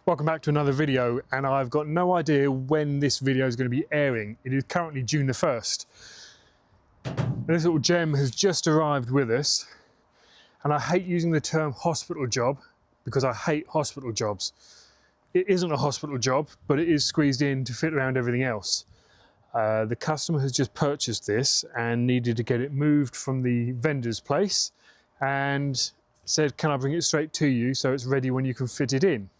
Welcome back to another video, and I've got no idea when this video is going to be airing. It is currently June the 1st. This little gem has just arrived with us, and I hate using the term hospital job because I hate hospital jobs. It isn't a hospital job, but it is squeezed in to fit around everything else. The customer has just purchased this and needed to get it moved from the vendor's place and said, can I bring it straight to you so it's ready when you can fit it in?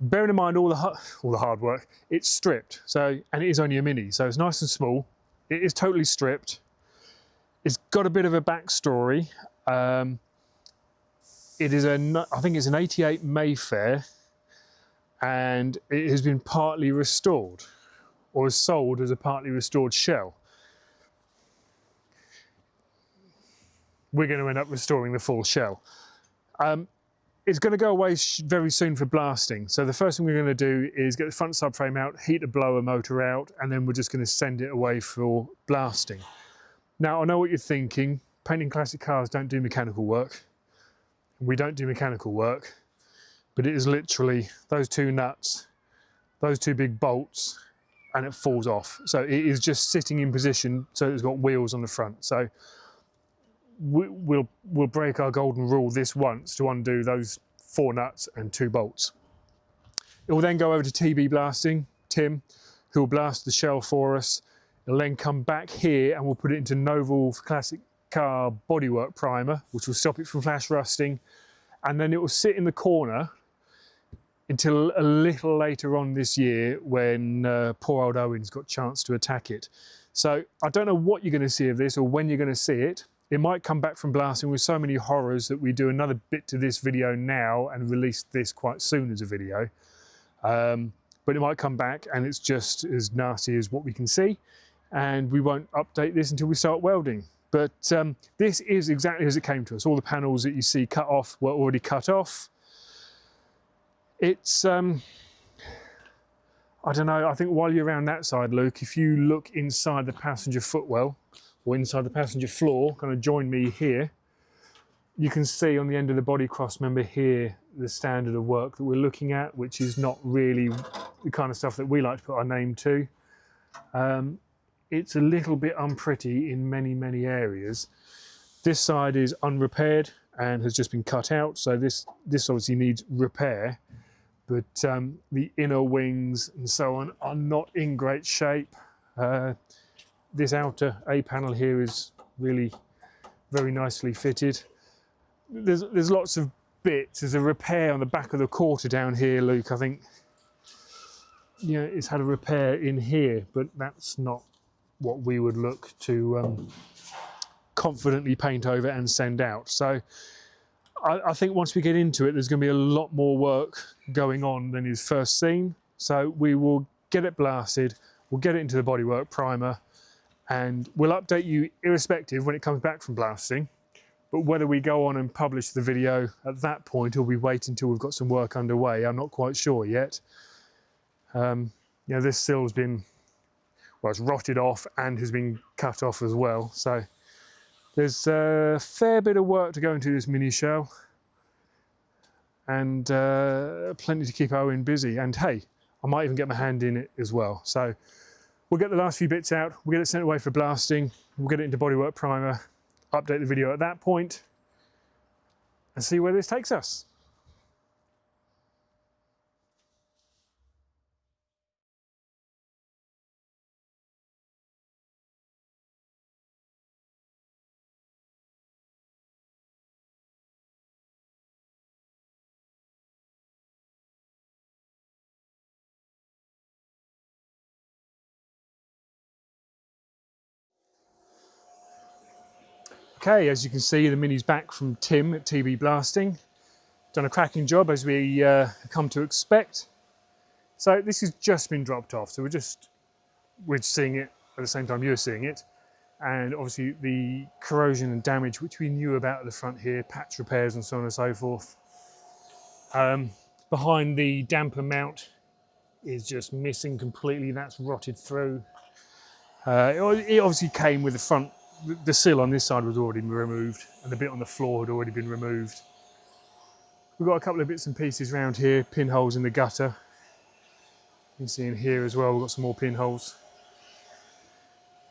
Bearing in mind all the hard work, it's stripped, and it is only a mini, so it's nice and small. It is totally stripped. It's got a bit of a backstory. It is I think it's an 88 Mayfair, and it has been partly restored, or is sold as a partly restored shell. We're going to end up restoring the full shell. It's going to go away very soon for blasting. So the first thing we're going to do is get the front subframe out, heat the blower motor out, and then we're just going to send it away for blasting. Now, I know what you're thinking. Painting classic cars don't do mechanical work. We don't do mechanical work, but it is literally those two nuts, those two big bolts, and it falls off. So it is just sitting in position, so it's got wheels on the front. So we'll break our golden rule this once to undo those 4 nuts and 2 bolts. It will then go over to TB blasting, Tim, who will blast the shell for us. It'll then come back here and we'll put it into Novel classic car bodywork primer, which will stop it from flash rusting. And then it will sit in the corner until a little later on this year when poor old Owen's got a chance to attack it. So I don't know what you're going to see of this or when you're going to see it. It might come back from blasting with so many horrors that we do another bit to this video now and release this quite soon as a video. But it might come back and it's just as nasty as what we can see, and we won't update this until we start welding. But this is exactly as it came to us. All the panels that you see cut off were already cut off. It's, I don't know, I think while you're around that side, Luke, if you look inside the passenger footwell, or inside the passenger floor, kind of join me here, you can see on the end of the body cross member here the standard of work that we're looking at, which is not really the kind of stuff that we like to put our name to. It's a little bit unpretty in many areas. This side is unrepaired and has just been cut out, so this obviously needs repair, but the inner wings and so on are not in great shape. This outer A panel here is really very nicely fitted. There's lots of bits. There's a repair on the back of the quarter down here, Luke. I think, yeah, it's had a repair in here, but that's not what we would look to confidently paint over and send out. So I think once we get into it, there's going to be a lot more work going on than is first seen. So we will get it blasted, we'll get it into the bodywork primer, and we'll update you irrespective when it comes back from blasting. But whether we go on and publish the video at that point or we wait until we've got some work underway, I'm not quite sure yet. You know, this sill's been, well, it's rotted off and has been cut off as well. So there's a fair bit of work to go into this mini shell, and plenty to keep Owen busy. And hey, I might even get my hand in it as well. So we'll get the last few bits out, we'll get it sent away for blasting, we'll get it into bodywork primer, update the video at that point, and see where this takes us. Okay, as you can see, the Mini's back from Tim at TB Blasting. Done a cracking job, as we come to expect. So this has just been dropped off, so we're seeing it at the same time you're seeing it. And obviously the corrosion and damage, which we knew about at the front here, patch repairs and so on and so forth. Behind the damper mount is just missing completely, that's rotted through. It obviously came with the front. The sill on this side was already removed and the bit on the floor had already been removed. We've got a couple of bits and pieces around here, pinholes in the gutter. You can see in here as well, we've got some more pinholes.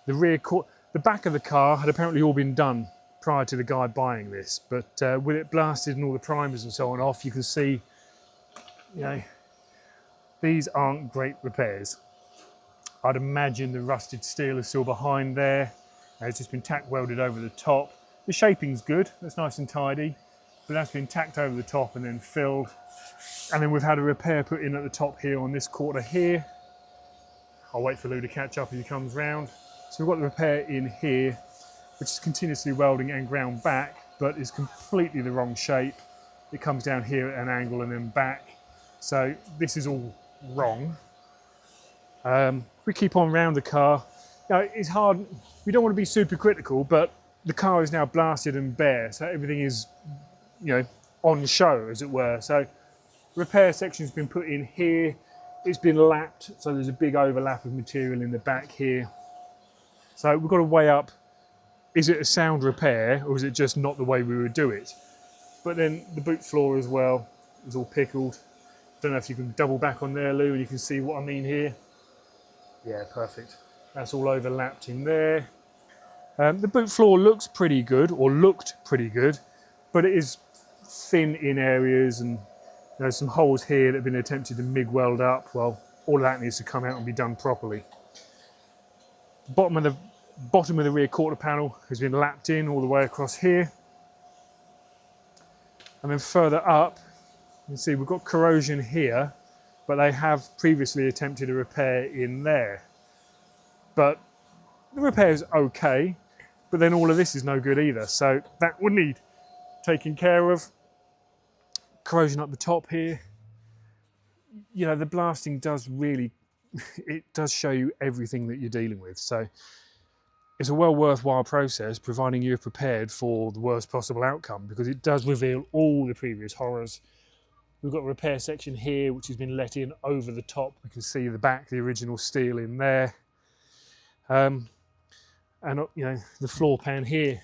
The back of the car had apparently all been done prior to the guy buying this, but with it blasted and all the primers and so on off, you can see, you know, these aren't great repairs. I'd imagine the rusted steel is still behind there. It's just been tack welded over the top. The shaping's good, that's nice and tidy, but that's been tacked over the top and then filled. And then we've had a repair put in at the top here on this quarter here. I'll wait for Lou to catch up as he comes round. So we've got the repair in here, which is continuously welding and ground back, but is completely the wrong shape. It comes down here at an angle and then back. So this is all wrong. We keep on round the car. Now, it's hard, we don't want to be super critical, but the car is now blasted and bare, so everything is, you know, on show, as it were. So repair section's been put in here. It's been lapped, so there's a big overlap of material in the back here. So we've got to weigh up, is it a sound repair or is it just not the way we would do it? But then the boot floor as well is all pickled. Don't know if you can double back on there, Lou, and you can see what I mean here. Yeah, perfect. That's all overlapped in there. The boot floor looks pretty good, or looked pretty good, but it is thin in areas, and there's some holes here that have been attempted to MIG weld up. Well, all of that needs to come out and be done properly. The bottom of the rear quarter panel has been lapped in all the way across here. And then further up, you can see we've got corrosion here, but they have previously attempted a repair in there. But the repair is okay, but then all of this is no good either. So that would need taking care of. Corrosion up the top here. You know, the blasting does really, it does show you everything that you're dealing with. So it's a well worthwhile process, providing you're prepared for the worst possible outcome, because it does reveal all the previous horrors. We've got a repair section here, which has been let in over the top. We can see the back, the original steel in there. And you know, the floor pan here,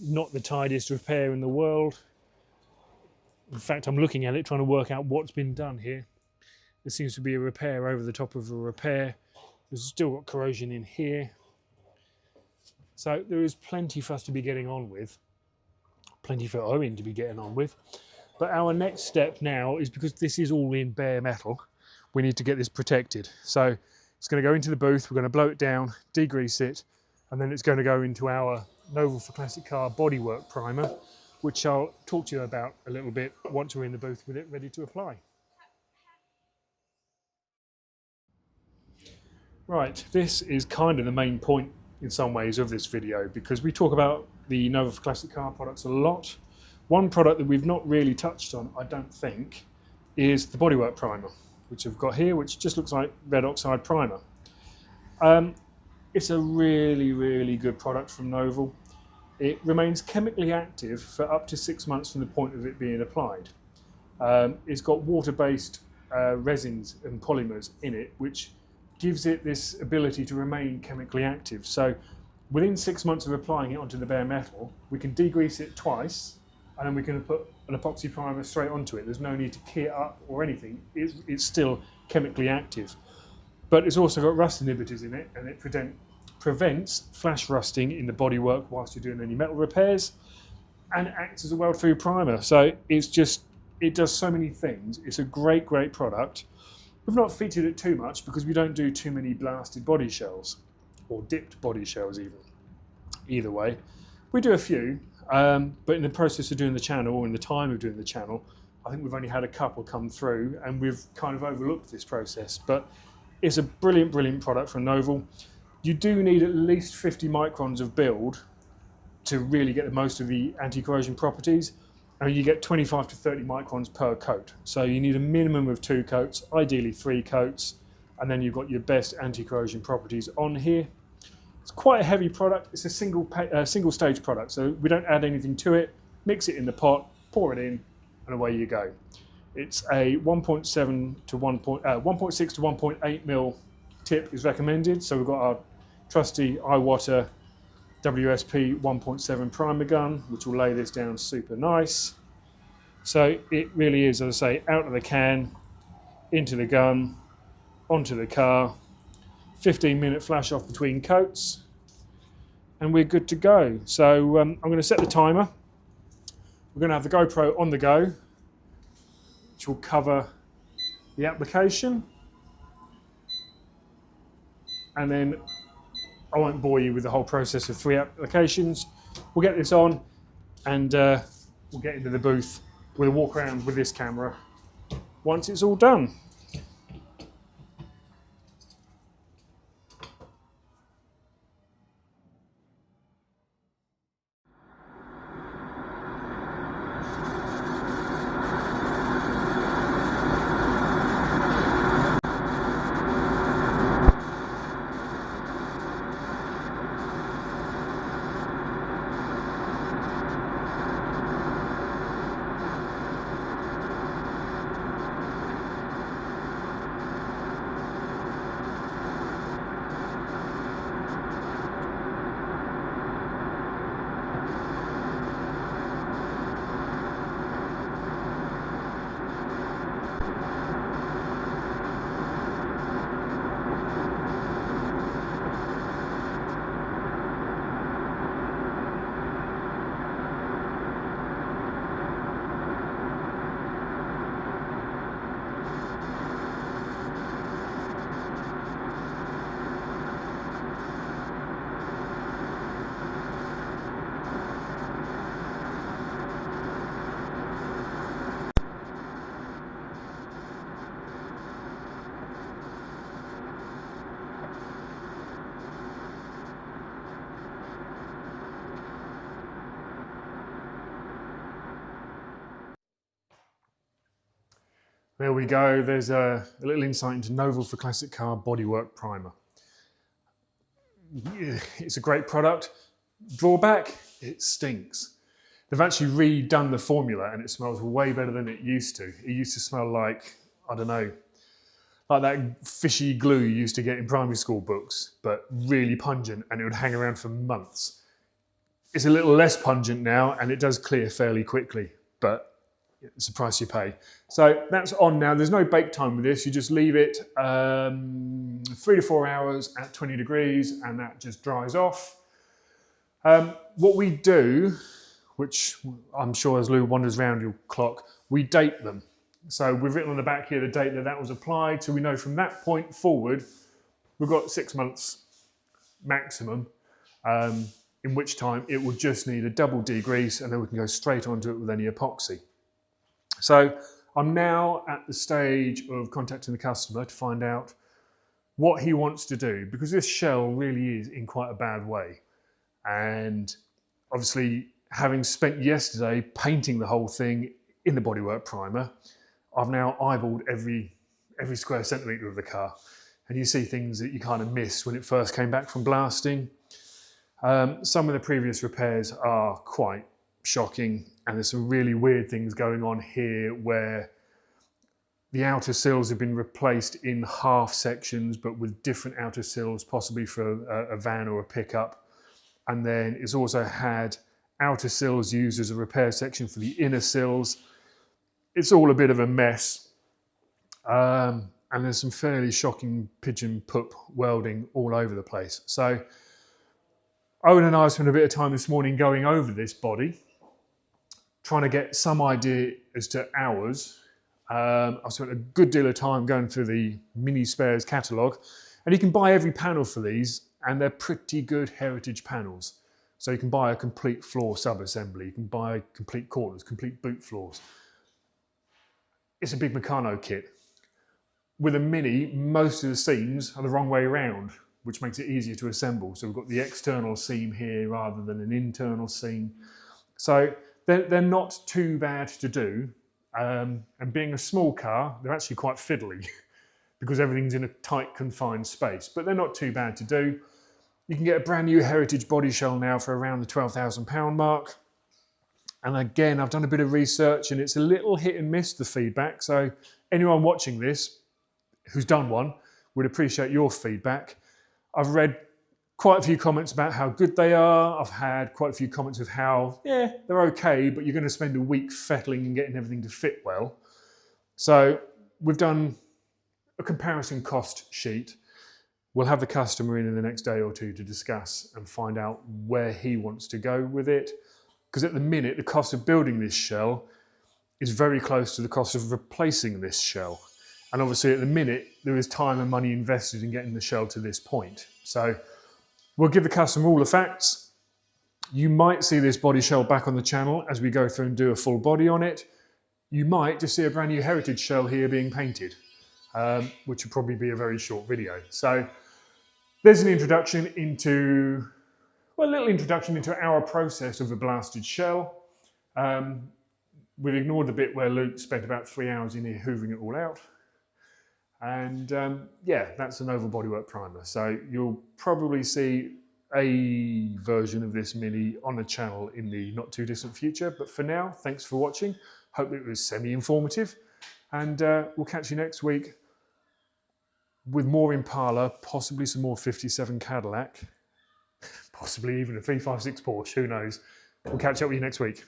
not the tidiest repair in the world. In fact, I'm looking at it, trying to work out what's been done here. There seems to be a repair over the top of a repair. There's still got corrosion in here. So there is plenty for us to be getting on with. Plenty for Owen to be getting on with. But our next step now is, because this is all in bare metal, we need to get this protected. So it's going to go into the booth, we're going to blow it down, degrease it, and then it's going to go into our Novel for Classic Car Bodywork Primer, which I'll talk to you about a little bit once we're in the booth with it ready to apply. Right, this is kind of the main point in some ways of this video, because we talk about the Novel for Classic Car products a lot. One product that we've not really touched on, I don't think, is the Bodywork Primer, which I've got here, which just looks like red oxide primer. It's a really, really good product from Novel. It remains chemically active for up to 6 months from the point of it being applied. It's got water-based resins and polymers in it, which gives it this ability to remain chemically active. So within 6 months of applying it onto the bare metal, we can degrease it twice, and then we can put an epoxy primer straight onto it. There's no need to key it up or anything. It's still chemically active. But it's also got rust inhibitors in it, and it prevents flash rusting in the bodywork whilst you're doing any metal repairs, and acts as a weld-through primer. So it does so many things. It's a great, great product. We've not featured it too much because we don't do too many blasted body shells, or dipped body shells even. Either way, we do a few, but in the process of doing the channel, or in the time of doing the channel, I think we've only had a couple come through, and we've kind of overlooked this process. But it's a brilliant, brilliant product from Novel. You do need at least 50 microns of build to really get the most of the anti-corrosion properties. And you get 25 to 30 microns per coat. So you need a minimum of 2 coats, ideally 3 coats, and then you've got your best anti-corrosion properties on here. It's quite a heavy product. It's a single stage product, so we don't add anything to it. Mix it in the pot, pour it in, and away you go. It's a 1.6 to 1.8 mil tip is recommended. So we've got our trusty iWater WSP 1.7 primer gun, which will lay this down super nice. So it really is, as I say, out of the can, into the gun, onto the car, 15-minute flash off between coats, and we're good to go. So I'm going to set the timer. We're going to have the GoPro on the go, which will cover the application. And then I won't bore you with the whole process of 3 applications. We'll get this on and we'll get into the booth. We'll walk around with this camera once it's all done. There we go. There's a little insight into Novels for Classic Car Bodywork Primer. It's a great product. Drawback, it stinks. They've actually redone the formula and it smells way better than it used to. It used to smell like, I don't know, like that fishy glue you used to get in primary school books, but really pungent, and it would hang around for months. It's a little less pungent now and it does clear fairly quickly, but it's the price you pay. So that's on now. There's no bake time with this. You just leave it 3 to 4 hours at 20 degrees and that just dries off. What we do, which I'm sure as Lou wanders around your clock, we date them. So we've written on the back here the date that that was applied, so we know from that point forward, we've got 6 months maximum, in which time it will just need a double degrease and then we can go straight onto it with any epoxy. So I'm now at the stage of contacting the customer to find out what he wants to do, because this shell really is in quite a bad way. And obviously, having spent yesterday painting the whole thing in the Bodywork Primer, I've now eyeballed every square centimetre of the car. And you see things that you kind of missed when it first came back from blasting. Some of the previous repairs are quite shocking, and there's some really weird things going on here where the outer sills have been replaced in half sections, but with different outer sills, possibly for a van or a pickup. And then it's also had outer sills used as a repair section for the inner sills. It's all a bit of a mess. And there's some fairly shocking pigeon poop welding all over the place. So Owen and I spent a bit of time this morning going over this body, trying to get some idea as to hours. I spent a good deal of time going through the mini spares catalogue, and you can buy every panel for these, and they're pretty good heritage panels. So you can buy a complete floor sub-assembly, you can buy complete corners, complete boot floors. It's a big Meccano kit. With a Mini, most of the seams are the wrong way around, which makes it easier to assemble. So we've got the external seam here rather than an internal seam. So they're not too bad to do. And being a small car, they're actually quite fiddly because everything's in a tight, confined space, but they're not too bad to do. You can get a brand new heritage body shell now for around the £12,000 mark. And again, I've done a bit of research and it's a little hit and miss, the feedback. So anyone watching this who's done one would appreciate your feedback. I've read quite a few comments about how good they are. I've had quite a few comments of how, yeah, they're okay, but you're going to spend a week fettling and getting everything to fit well. So we've done a comparison cost sheet. We'll have the customer in the next day or two to discuss and find out where he wants to go with it. Because at the minute, the cost of building this shell is very close to the cost of replacing this shell. And obviously at the minute, there is time and money invested in getting the shell to this point. So we'll give the customer all the facts. You might see this body shell back on the channel as we go through and do a full body on it. You might just see a brand new heritage shell here being painted, which will probably be a very short video. So there's an introduction into, well, a little introduction into our process of a blasted shell. We've ignored the bit where Luke spent about 3 hours in here hoovering it all out. And yeah, that's an oval bodywork primer. So you'll probably see a version of this mini on the channel in the not too distant future. But for now, thanks for watching. Hope it was semi-informative. And we'll catch you next week with more Impala, possibly some more 57 Cadillac, possibly even a 356 Porsche, who knows. We'll catch up with you next week.